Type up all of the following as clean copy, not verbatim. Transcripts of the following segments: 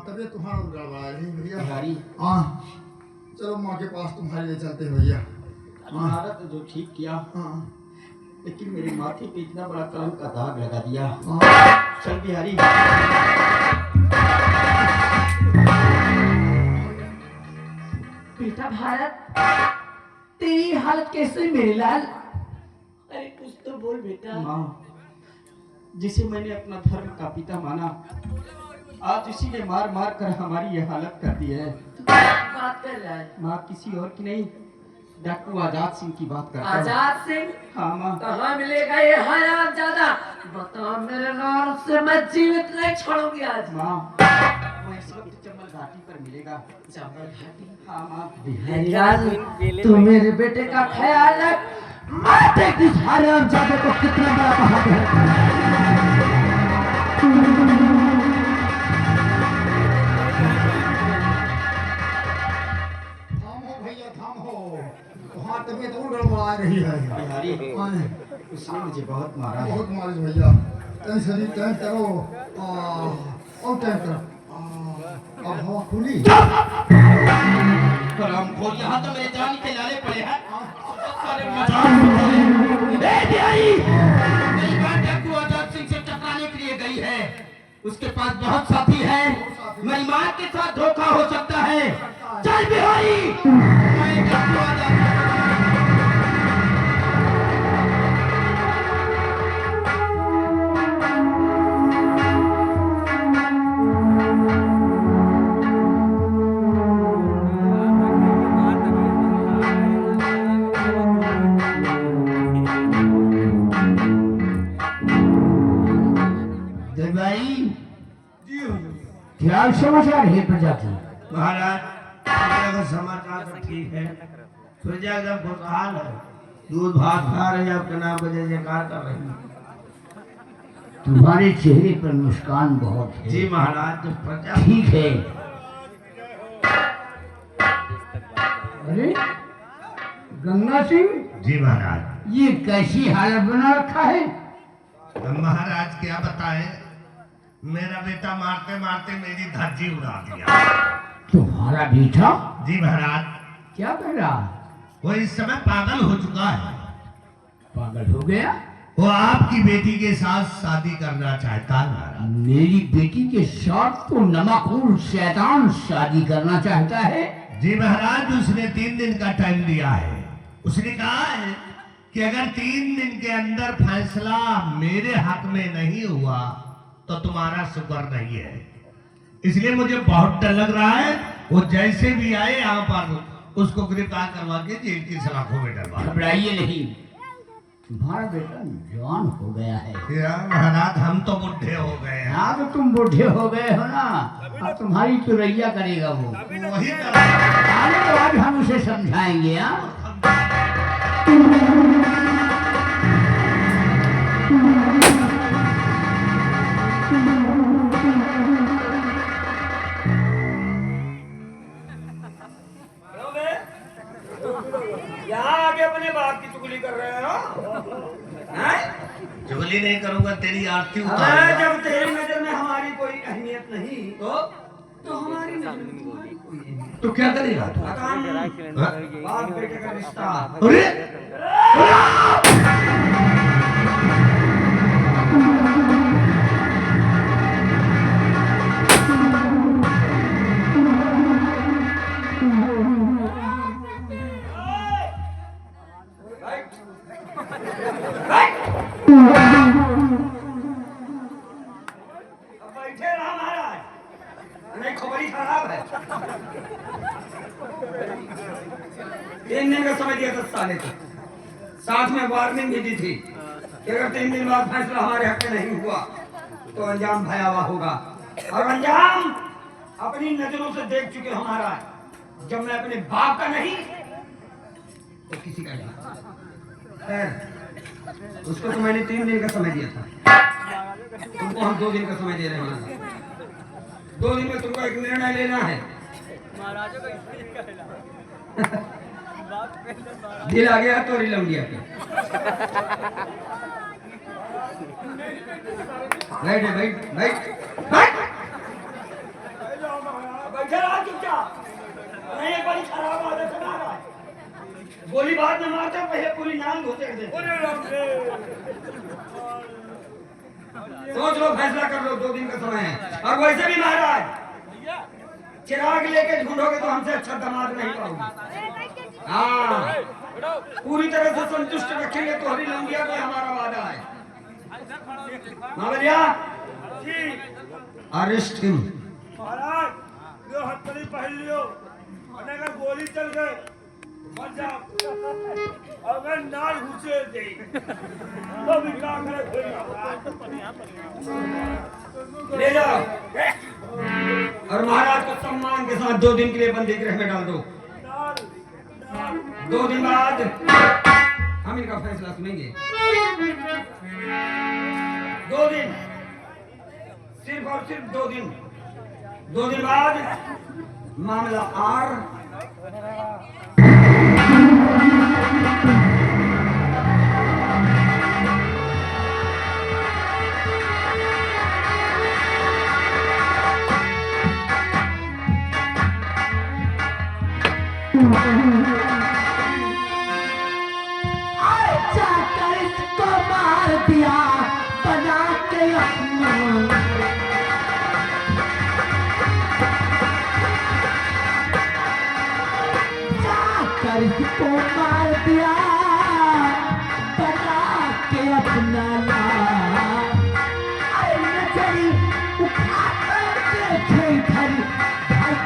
तबीयत तुम्हारा गड़बड़ा रही भैया। हाँ चलो माँ के पास तुम्हारे लिए चलते भैया। तुम्हारा तो जो ठीक किया, लेकिन मेरे माथे पे इतना बड़ा कलंक का दाग लगा दिया। चल बिहारी। बेटा भारत, तेरी हालत कैसे मेरे लाल? अरे कुछ तो बोल बेटा। माँ, जिसे मैंने अपना धर्म का पिता माना, आज इसी ने मार मार कर हमारी ये हालत कर दी है। बात कर रहा है? माँ किसी और की नहीं, डाकू आजाद सिंह की बात करता हूँ। आजाद सिंह? हाँ माँ। कहाँ मिलेगा ये हराम ज्यादा? बताओ, मेरे नाम से मैं जीवित नहीं छोड़ूंगी आज। माँ, वो इस वक्त चंबल घाटी पर मिलेगा। चंबल घाटी? हाँ माँ। बिहारी, तू मेरे बेटे का ख्याल रख। माते की हराम ज्यादा को कितना बड़ा पहाड़ है। तबीयत और गड़बड़ा रही है बिहारी, उसने मुझे बहुत मारा है। बहुत मारिश भैया। टेंशन करो और टाइम करो। अब हवा खुली। हरामखोर, यहाँ तो मेरे जान के लाले पड़े हैं। मेरी बात डाकू आजाद सिंह से टकराने के लिए गई है। उसके पास बहुत साथी हैं। मेरी माँ के साथ धोखा हो सकता है। चल बिहारी। मैं डाकू आजाद क्या समाचार है प्रजाति? महाराज, समाचार तो ठीक है। प्रजा एकदम खुशहाल है, दूध भात खा रही है, आपके नाम को जय जयकार कर रही है। तुम्हारे चेहरे पर मुस्कान बहुत है। जी महाराज, तो प्रजा ठीक है। अरे गंगा सिंह जी महाराज। ये कैसी हालत बना रखा है? महाराज क्या बताएं, मेरा बेटा मारते मारते मेरी धज्जी उड़ा दिया। तुम्हारा बेटा? जी महाराज। क्या कर रहा? वो इस समय पागल हो चुका है। पागल हो गया? वो आपकी बेटी के साथ शादी करना चाहता है महाराज। मेरी बेटी के साथ तो नमकूल शैतान शादी करना चाहता है। जी महाराज, उसने 3 दिन का टाइम दिया है। उसने कहा है कि अगर 3 दिन के अंदर फैसला मेरे हक में नहीं हुआ तो तुम्हारा शुक्र नहीं है। इसलिए मुझे बहुत डर लग रहा है। वो जैसे भी आए यहाँ पर उसको गिरफ्तार करवा के जेल की सलाखों में डलवा। घबराइए नहीं, तुम्हारा बेटा जवान हो गया है। महाराज, हम तो बुढ़े हो गए हैं। हाँ तो तुम बूढ़े हो गए हो ना, अब तुम्हारी चुरैया करेगा वो। वही आने के बाद हम उसे समझाएंगे। हाँ चुगली नहीं करूंगा, तेरी आरती उतारूंगा। जब तेरी नजर में हमारी कोई अहमियत नहीं तो हमारी नजर में तुम्हारी कोई। तो क्या करेगा? बाप बेटे का रिश्ता। अरे रहे थे, साथ में वार्निंग भी दी थी कि अगर 3 दिन बाद फैसला हमारे हक में नहीं हुआ तो अंजाम भयावह होगा। और अंजाम अपनी नजरों से देख चुके हमारा, जब मैं अपने बाप का नहीं तो किसी का नहीं। खैर उसको तो मैंने 3 दिन का समय दिया था, तुमको हम 2 दिन का समय दे रहे हैं। 2 दिन में तुमको एक निर्णय लेना है। दिल आ गया तो रिलम के गोली बाद में मारते पहले पूरी नांग होते सोच लो, फैसला कर लो। 2 दिन का समय है। और वैसे भी महाराज चिराग लेके ढूंढोगे तो हमसे अच्छा दामाद नहीं पाओगे। हाँ, पूरी तरह से संतुष्ट रखेंगे तो हरी लंबिया में हमारा वादा है। Mawaliya arrest him. महाराज यो हथकड़ी पहन लियो, अगर गोली चल गए मर जाओ, अगर नाल घुसे दे तो भी का करे ले जाओ और महाराज को सम्मान के साथ 2 दिन के लिए बंदी गृह में डाल दो। 2 दिन बाद हम इनका फैसला सुनेंगे। 2 दिन, सिर्फ और सिर्फ 2 दिन। 2 दिन बाद मामला आर जाकर इसको मार दिया बना के अपना, जाकर इसको मार दिया बना के अपना नाम। अरे नजरी उठा कर देखे इधर,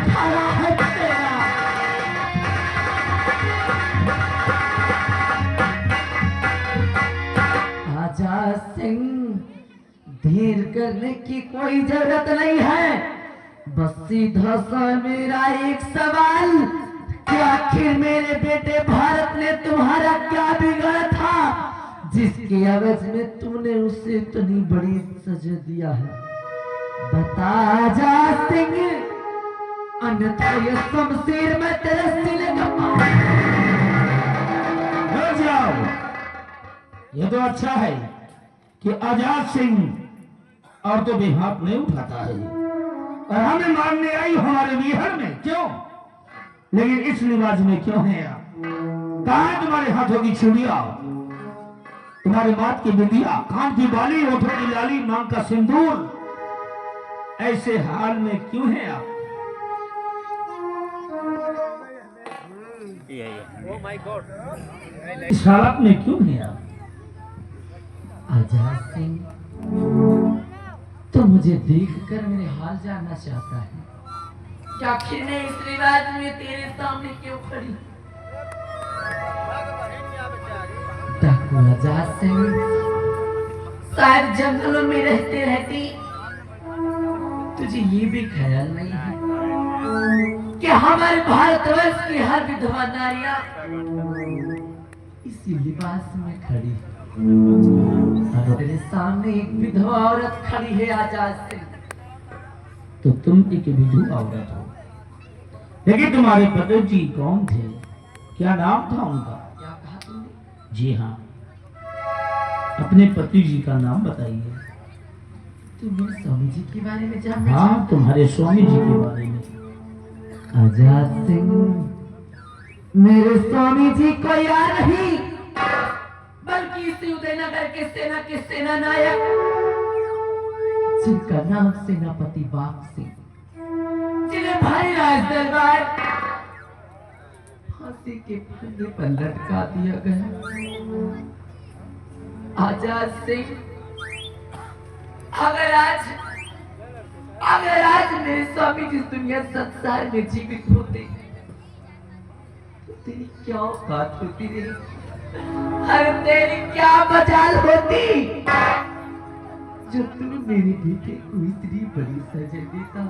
खड़ा है तेरा। आजाद सिंह, देर करने की कोई जरूरत नहीं है। बस सीधा सा मेरा एक सवाल कि आखिर मेरे बेटे भारत ने तुम्हारा क्या बिगाड़ा था जिसके एवज में तुमने उसे इतनी बड़ी सजा दिया है? बता आजाद सिंह, अन्यथा ये शमशीर में तेरे सीने का रुक जाओ। ये तो अच्छा है कि आजाद सिंह और तो भी हाथ नहीं उठाता है और हमें मारने आई हमारे बिहार में, क्यों? लेकिन इस लिबास में क्यों है आप? कहाँ है तुम्हारे हाथों की चूड़ियां, तुम्हारे माथ की बिंदिया, कान की बाली, होठों की लाली, मांग का सिंदूर? ऐसे हाल में क्यों है आप? इस हालत में क्यों है आप? आजाद सिंह, तो मुझे देखकर मेरे हाल जानना चाहता है कि आखिर मैं इस रिवाज में तेरे सामने क्यों खड़ी? डाकू आजाद सिंह, शायद जंगलों में रहते रहते तुझे ये भी ख्याल नहीं है कि हमारे भारतवर्ष की हर विधवा नारियां इसी लिबास में खड़ी है। तेरे सामने एक विधवा औरत खड़ी है आजाद सिंह। तो तुम एक विधवा औरत हो, लेकिन तुम्हारे पति जी कौन थे? क्या नाम था उनका? क्या कहा तुमने? जी हाँ, अपने पति जी का नाम बताइए। तुम मेरे स्वामी जी के बारे में जानना हाँ, चाहते हो? तुम्हारे स्वामी जी के बारे में। आजाद सिंह, मेरे स्वामी जी कोई और नहीं बल्कि इसी उदयनगर के सेना नायक, जिनका नाम सेनापति बाप सिंह, जिन्हें भारी राज दरबार फांसी के फंदे पर लटका दिया गया। आजाद सिंह, अगर आज मेरे स्वामी जिस दुनिया संसार में जीवित होते तो तेरी क्या औकात होती रही? अरे तेरी क्या मजाल होती जो तू मेरे बेटे को इतनी बड़ी सजा देता।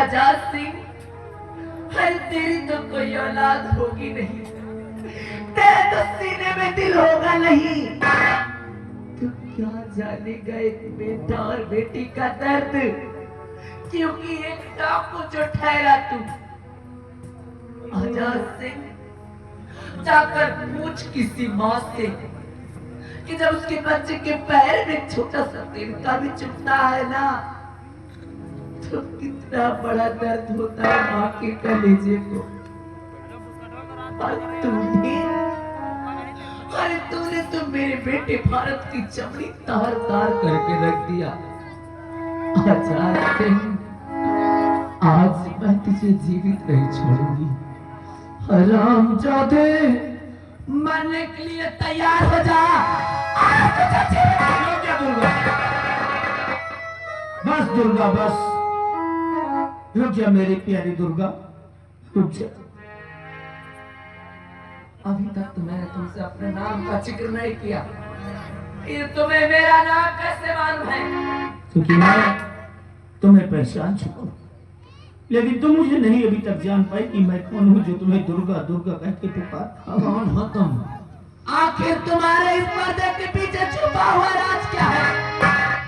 आजाद सिंह, अरे तेरी तो कोई औलाद होगी नहीं, तेरे तो सीने में दिल होगा नहीं, तू क्या जानेगा एक बेटा और बेटी का दर्द, क्योंकि एक डाकू जो ठहरा तू। आजाद सिंह, जाकर पूछ किसी माँ से कि जब उसके बच्चे के पैर में छोटा सा तिनका भी चुभता है ना, तो कितना बड़ा दर्द होता है माँ के कलेजे को। और तूने तो मेरे बेटे भारत की चमड़ी तार तार करके रख दिया। आजाद सिंह, आज मैं तुझे जीवित नहीं छोड़ूंगी। हरामजादे, मरने के लिए तैयार हो जा। रुक जा दुर्गा, बस दुर्गा बस, रुक जा मेरी प्यारी दुर्गा, रुक जा। अभी तक तो मैंने तुमसे अपने नाम का जिक्र नहीं किया, ये तुम्हें मेरा नाम कैसे मालूम है? क्योंकि मैं तुम्हें पहचान चुका हूं, लेकिन तुम मुझे नहीं अभी तक जान पाई कि मैं कौन हूँ जो तुम्हें दुर्गा दुर्गा कह के पुकार। कौन हो तुम? आखिर तुम्हारे इस पर्दे के पीछे छुपा हुआ राज क्या है?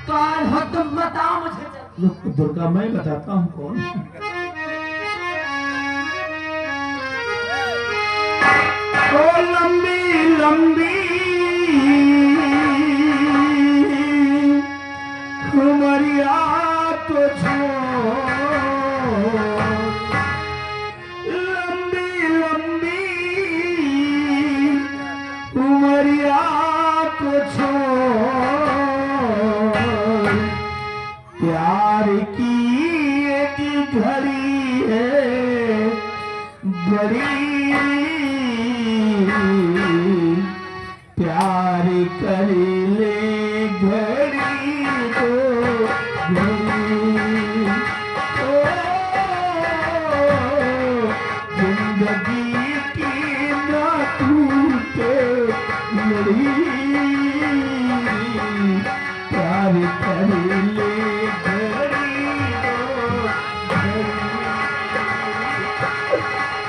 कौन हो तुम, बताओ मुझे। रुक दुर्गा, मैं बताता हूँ कौन हूँ। ओ लंबी लंबी उमरिया तो छोड़, लंबी लंबी उमरिया तो छोड़, प्यार की एक घड़ी है बड़ी, प्यार कर ले घड़ी तो घड़ी, ओ जिंदगी की ना टूटे लड़ी, प्यार कर ले घड़ी तो घड़ी,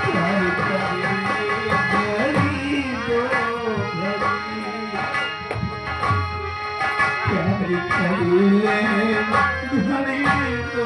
प्यार कर ले घड़ी तो घड़ी, प्यार कर ले घड़ी तो।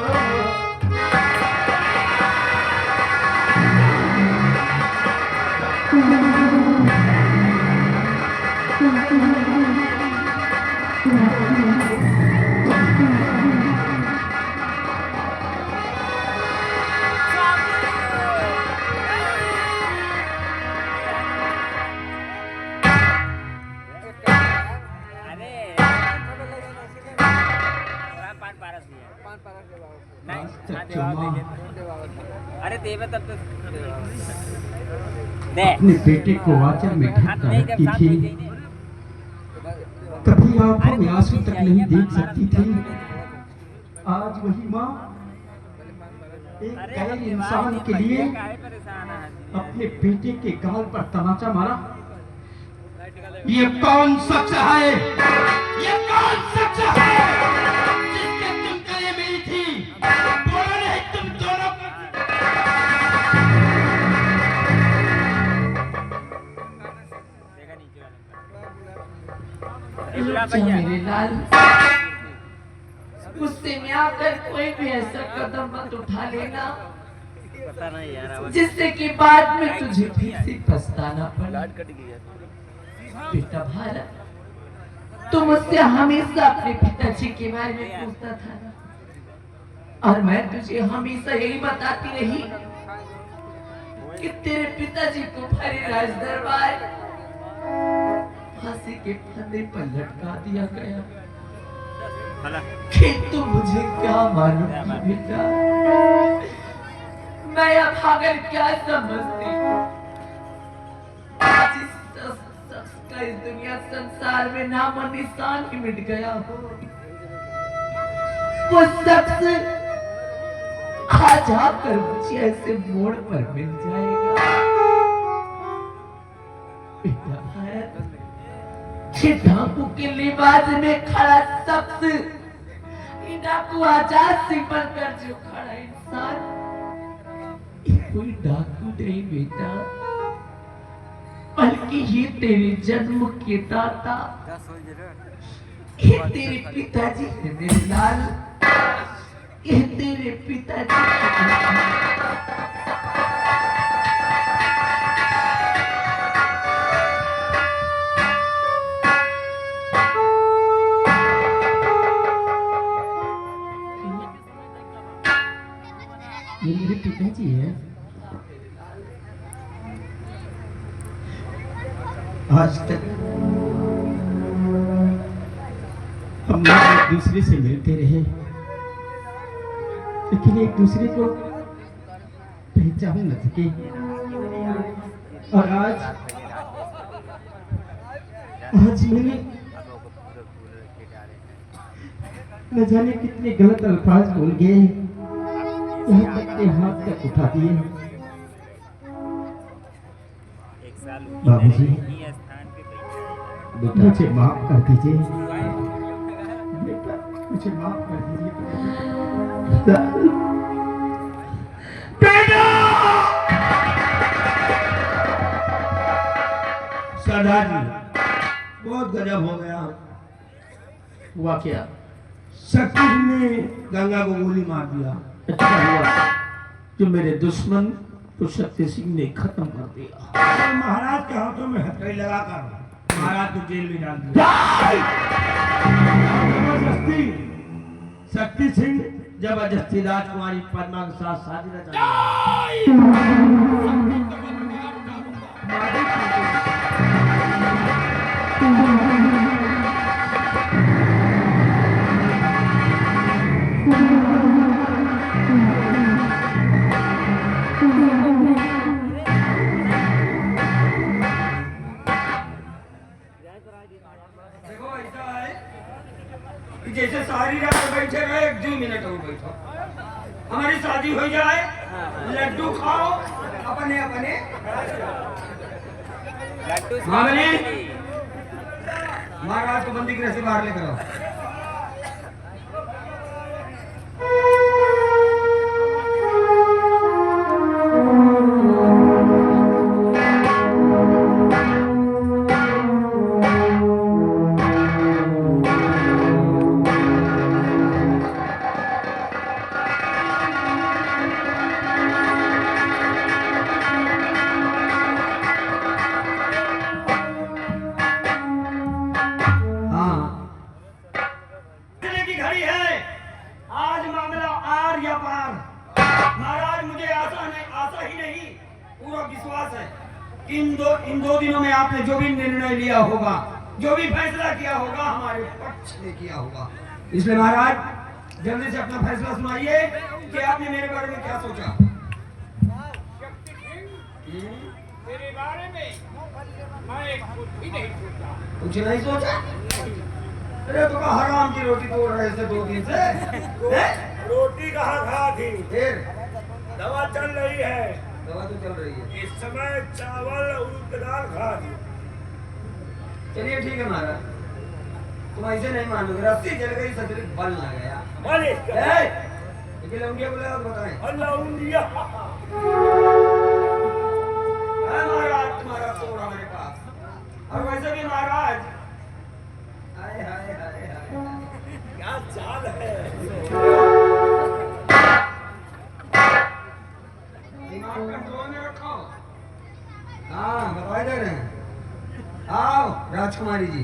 अरे देवे तब तो अपने बेटे को आंचल में ढक कर रखती थी, कभी आंखों में आंसू तक नहीं देख सकती थी। आज वही माँ एक गैर इंसान के लिए अपने बेटे के गाल पर तमाचा मारा। ये कौन शख्स है? ये कौन शख्स है जिसके तुम गले मिली थी? बोलो नहीं तुम दोनों। मेरे लाल, गुस्से में आकर कोई भी ऐसा कदम मत उठा लेना पता नहीं यार, जिससे कि बाद में तुझे फिर से पछताना पड़े। बेटा भारत, तू मुझसे हमेशा अपने पिताजी के बारे में पूछता था ना, और मैं तुझे हमेशा यही बताती रही कि तेरे पिताजी को भरे राज दरबार फांसी के फंदे पर लटका दिया गया। किंतु मुझे क्या मालूम था बेटा, मैं अब अगर क्या समझती आज इस शख्स का इस दुनिया संसार में नाम और निशान ही मिट गया हो। वो शख्स आज आकर मुझे ऐसे मोड़ पर मिल जाएगा। बेटा भारत, ये डाकू के लिबास में खड़ा शख्स, ये डाकू आजाद सिंह बनकर जो खड़ा इंसान, ये कोई डाकू नहीं बेटा, बल्कि ये तेरे जन्म के दाता, ये तेरे पिताजी है मेरे लाल, ये तेरे पिताजी ये मेरे पिताजी है। आज तक हम लोग एक दूसरे से मिलते रहे, लेकिन एक दूसरे को पहचान न सके, और आज मैंने न जाने कितने गलत अल्फाज बोल गए, यहाँ तक के हाथ तक उठा दिए। बाबूजी, मुझे माफ कर दीजिए बेटा, मुझे माफ कर दीजिए बेटा। सरदार जी, बहुत गजब हो गया। हुआ क्या? शक्ति ने गंगा को गोली मार दिया। अच्छा हुआ जो मेरे दुश्मन तो शक्ति सिंह ने खत्म कर दिया। और महाराज के हाथों में हथकड़ी लगाकर महाराज को जेल में डाल दिया। जबरदस्ती शक्ति सिंह जबरदस्ती राजकुमारी पद्मा के साथ शादी रचा। देखो ऐसा है कि जैसे सारी रात बैठे रहे, 2 मिनट और बैठो, हमारी शादी हो जाए, लड्डू खाओ अपने अपने। मामले महाराज को बंदी गृह से बाहर लेकर आओ। इन दो दिनों में आपने जो भी निर्णय लिया होगा, जो भी फैसला किया होगा, हमारे पक्ष में किया होगा। इसलिए महाराज जल्दी से अपना फैसला सुनाइए कि आपने मेरे बारे में क्या सोचा। मेरे बारे में मैं कुछ भी नहीं सोचा। कुछ नहीं सोचा? अरे तो हराम की रोटी तोड़ रहे थे 2 दिन से। रोटी कहाँ खा थी? फिर दवा चल रही है। दवा तो चल रही है। इस समय चावल उड़द की दाल खा दी। चलिए ठीक है महाराज, तुम ऐसे नहीं मानोगे, रस्सी जल गई, सदरी बल ना गया। लौंडिया बोले और बताएं। लौंडिया महाराज तुम्हारा तोड़ा मेरे पास। और वैसे भी महाराज, हाय हाय हाय हाय क्या चाल है। दिमाग कंट्रोल में रखो। हाँ बता दे रहे हैं। आओ राजकुमारी जी,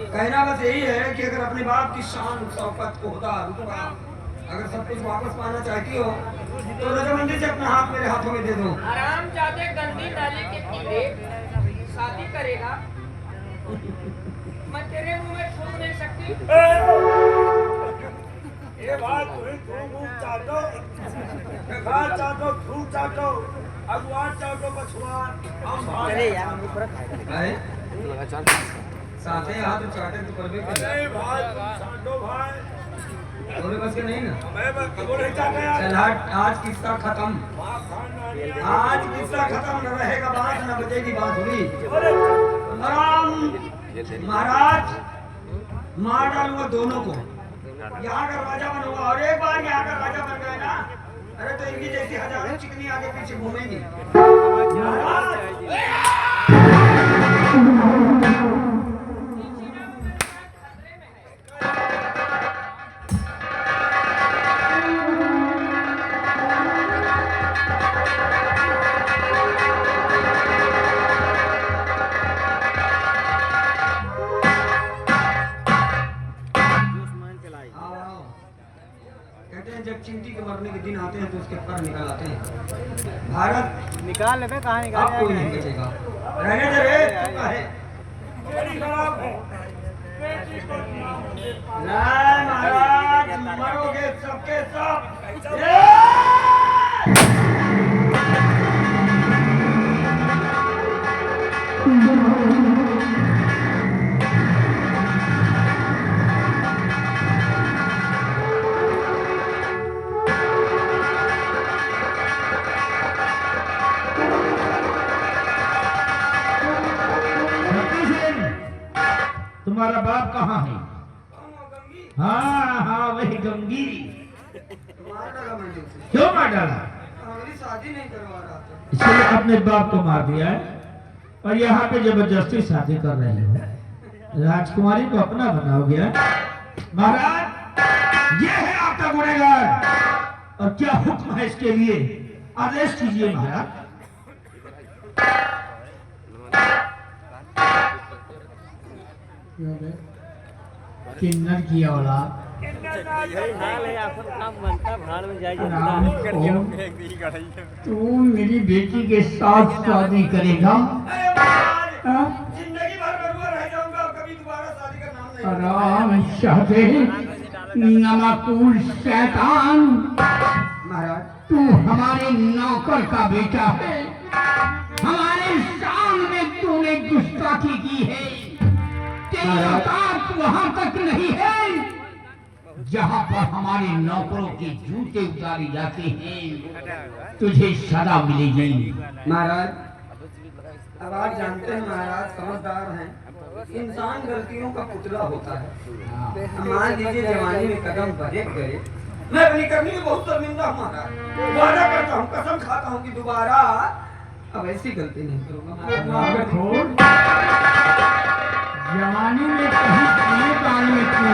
कहना बस यही है कि अगर अपने बाप की शान, शौकत, ओहदा, रुतबा, अगर सब कुछ वापस पाना चाहती हो तो रजामंदी से अपना हाथ मेरे हाथों में दे दो। आराम जाते गंदी नाली के कीड़े शादी करेगा, मैं तेरे मुंह में थूक नहीं सकती। ये बात तुम्हें थूक चाटो, खा चाटो, थूक चाटो, अगवान चाटो, पछुआन, हम भाई साथे हाथ चाटे तो करबे कर। अरे भाई चाटो भाई, और बस के नहीं ना। मैं कबो नहीं चाहता यार। चल हट, आज किसका खत्म। माँ खाना आज किस्सा खत्म न रहेगा, बात न बजेगी बांसुरी। अरे राम महाराज मार डालूंगा दोनों को, यहाँ का राजा बनूंगा, और एक बार यहाँ का राजा बन गए ना, अरे तो इनकी जैसी हजारों चिकनी आगे पीछे घूमेंगी। कहते हैं जब चिंटी के मरने के दिन आते हैं तो उसके पर निकल आते हैं। भारत निकाल ले बे, कहाँ अब निकाल कोई नहीं बचेगा, रहने दे रे, तू का है बड़ी खराब है। नहीं महाराज, मरोगे सबके सब। ये! तुम्हारा बाप कहाँ है? हाँ हाँ वही गंगी। मार डाला मैंने उसे, क्यों मार डाला? अगली शादी नहीं करवा रहा था। इसलिए अपने बाप को मार दिया है और यहाँ पे जबरदस्ती शादी कर रहे हो, राजकुमारी को अपना बनाओगे। महाराज ये है आपका गुनहगार, और क्या हुक्म है इसके लिए, आदेश कीजिए महाराज। किन्नर की औलाद यही हाल है, अपन काम बनता भाड़ में जाइए। राम को तू मेरी बेटी के साथ शादी करेगा? अरे महाराज, जिंदगी भर मरुआ रह जाऊंगा, कभी दोबारा शादी का नाम नहीं लूंगा। आराम चाहते नमकूल शैतान, महाराज तू हमारे नौकर का बेटा है, हमारे सामने तूने गुस्ताखी की है। तेरी औकात वहां तक नहीं है जहां पर हमारे नौकरों के जूते उतारे जाते हैं, तुझे सजा मिलेगी। महाराज, अब आप जानते हैं महाराज, समझदार हैं, इंसान गलतियों का पुतला होता है। मान लीजिए जवानी में कदम बढ़े गए, मैं अपनी करनी में बहुत शर्मिंदा हूँ महाराज, वादा करता हूँ, कसम खाता हूँ कि दोबारा अब ऐसी गलती नहीं करूँगा महाराज। जवानी में कहीं एक आने की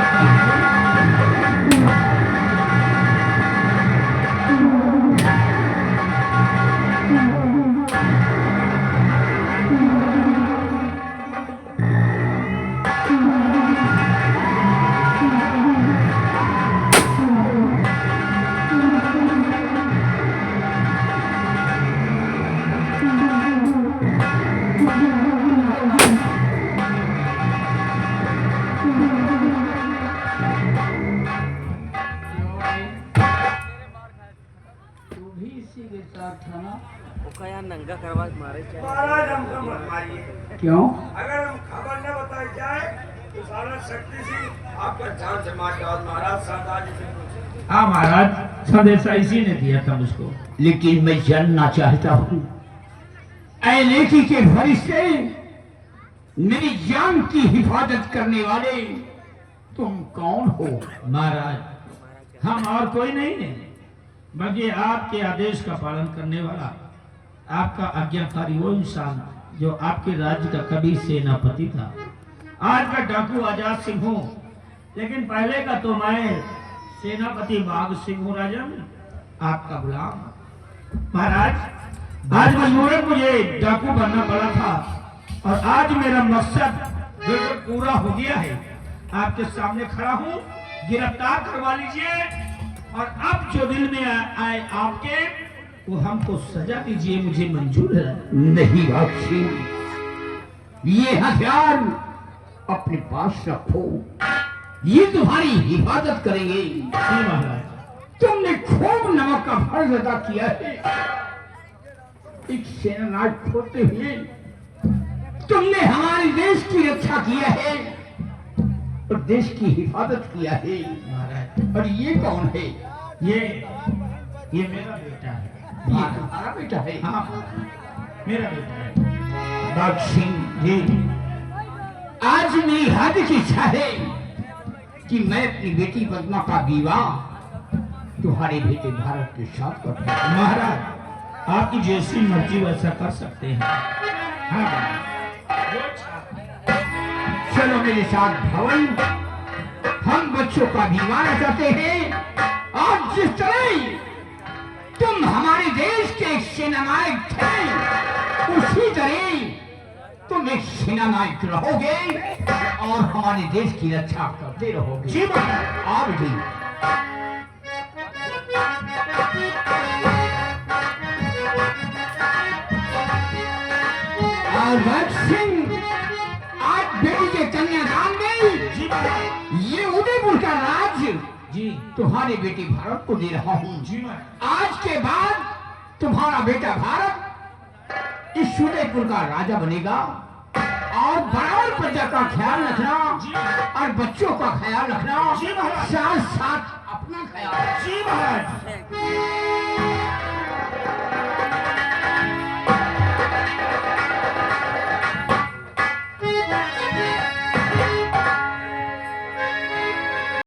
नंगा करवा के मारे चाहिए। महाराज हमको मत मारिए, क्यों? अगर हम खबर न बताई जाए तो सारा शक्ति सिंह आपका जान से मार डाल। महाराज सरदार जी से पूछे। हाँ महाराज, संदेशा इसी ने दिया था मुझको, लेकिन मैं जानना चाहता हूँ ऐ नेकी के फरिश्ते, मेरी जान की हिफाजत करने वाले तुम कौन हो? महाराज हम और कोई नहीं है, बल्कि आपके आदेश का पालन करने वाला, आपका आज्ञाकारी वो इंसान जो आपके राज्य का कभी सेनापति था। आज का डाकू आजाद सिंह हूँ, लेकिन पहले का तो मैं सेनापति बाघ सिंह हूँ राजन, आपका गुलाम। महाराज आज मजबूरन मुझे डाकू बनना पड़ा था, और आज मेरा मकसद बिल्कुल पूरा हो गया है। आपके सामने खड़ा हूँ, गिरफ्तार करवा लीजिए, और अब जो दिल में आए आपके वो हमको सजा दीजिए, मुझे मंजूर है। नहीं बाघ सिंह, ये हथियार अपने पास रखो, ये तुम्हारी हिफाजत करेंगे। जी महाराज। तुमने खूब नमक का फर्ज अदा किया है, एक सेनानायक होते हुए तुमने हमारे देश की रक्षा किया है और देश की हिफाजत किया है। महाराज और ये कौन है? ये मेरा बेटा है। हमारा बेटा है। हाँ मेरा बेटा है। बाग सिंह जी, आज मेरी हद की इच्छा है कि मैं अपनी बेटी पद्मा का विवाह तुम्हारे बेटे भारत के साथ करता हूं। महाराज आपकी जैसी मर्जी वैसा कर सकते हैं। हाँ चलो मेरे साथ भवन, हम बच्चों का विवाह करते हैं। आज जिस तरह तुम हमारे देश के एक सेनानायक थे, उसी तरह तुम एक सेनानायक रहोगे और हमारे देश की रक्षा करते रहोगे। जी महाराज। आप भी और भगत सिंह, आज बेटी के कन्यादान में जी महाराज। ये उदयपुर का राज्य जी तुम्हारे बेटी भारत को दे रहा हूँ। जी महाराज। आज के बाद तुम्हारा बेटा भारत इस उदयपुर का राजा बनेगा और बराबर प्रजा का ख्याल रखना और बच्चों का ख्याल रखना, जी महाराज। साथ साथ अपना ख्याल। जी महाराज।